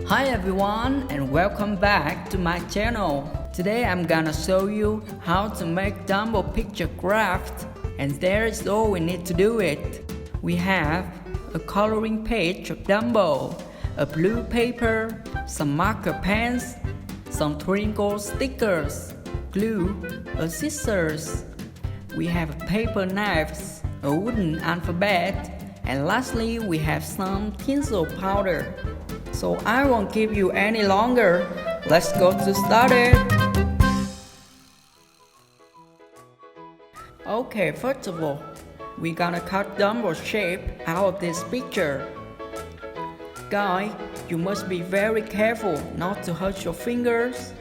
Hi everyone and welcome back to my channel. Today I'm gonna show you how to make Dumbo picture craft, and there is all we need to do it. We have a coloring page of Dumbo, a blue paper, some marker pens, some twinkle stickers, glue, a scissors. We have paper knives, a wooden alphabet, and lastly we have some tinsel powder. So I won't keep you any longer. Let's go to start it. Okay, first of all, we're gonna cut Dumbo's shape out of this picture. Guys, you must be very careful not to hurt your fingers.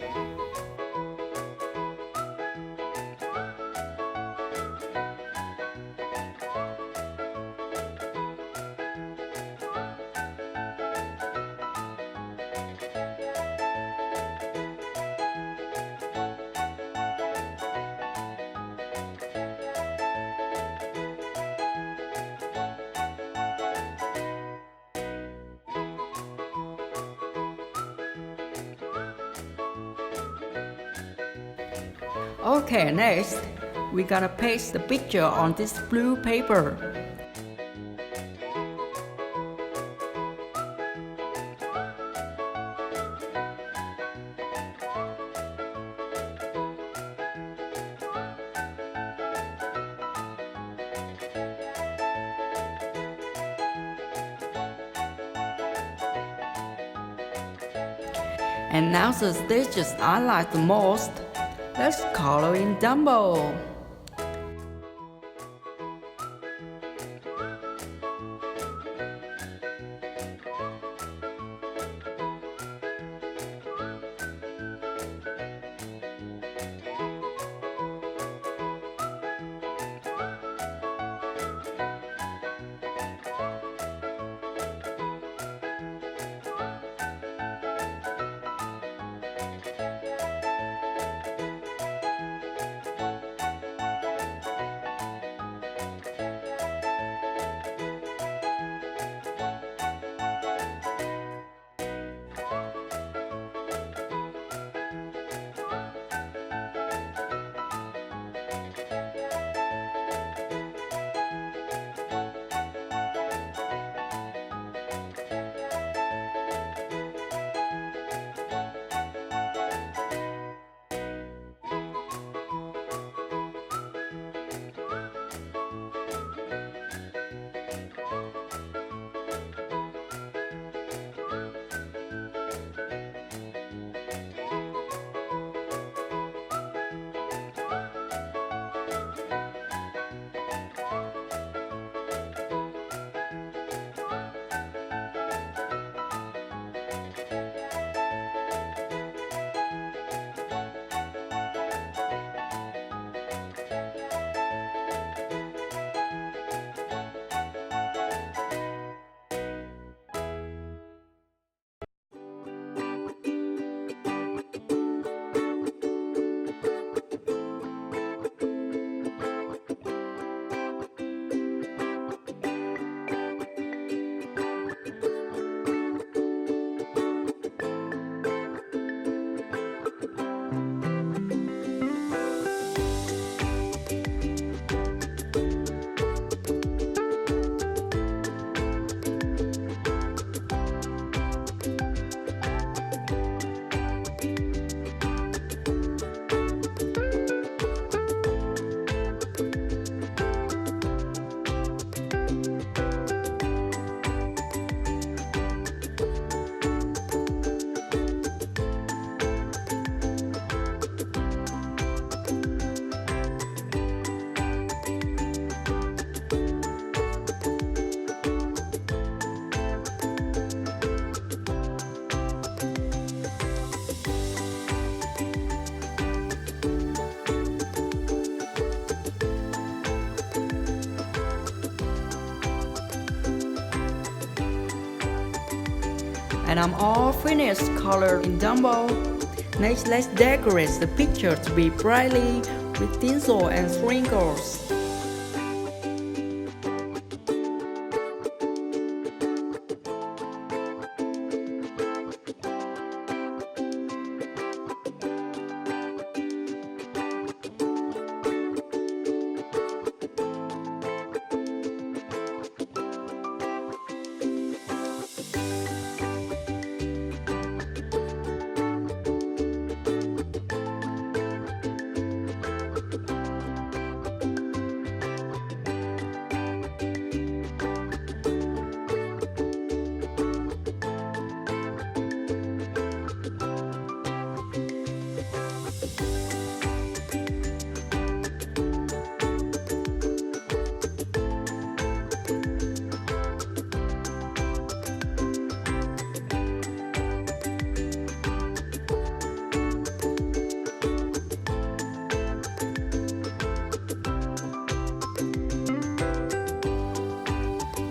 Okay, next, we're gonna paste the picture on this blue paper. And now the stages I like the most. Let's color in Dumbo. And I'm all finished colored in Dumbo. Next, let's decorate the picture to be brightly with tinsel and sprinkles.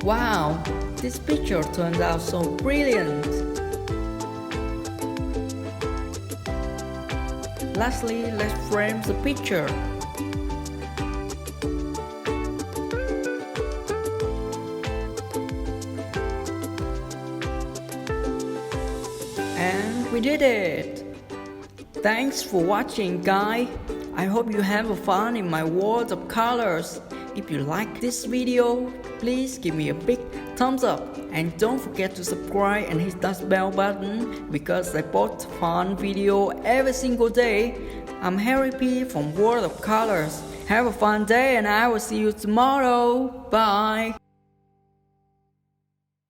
Wow, this picture turned out so brilliant. Lastly, let's frame the picture. And we did it! Thanks for watching, guys. I hope you have fun in my world of colors. If you like this video, please give me a big thumbs up. And don't forget to subscribe and hit that bell button because I post fun video every single day. I'm Harry P from World of Colors. Have a fun day and I will see you tomorrow. Bye!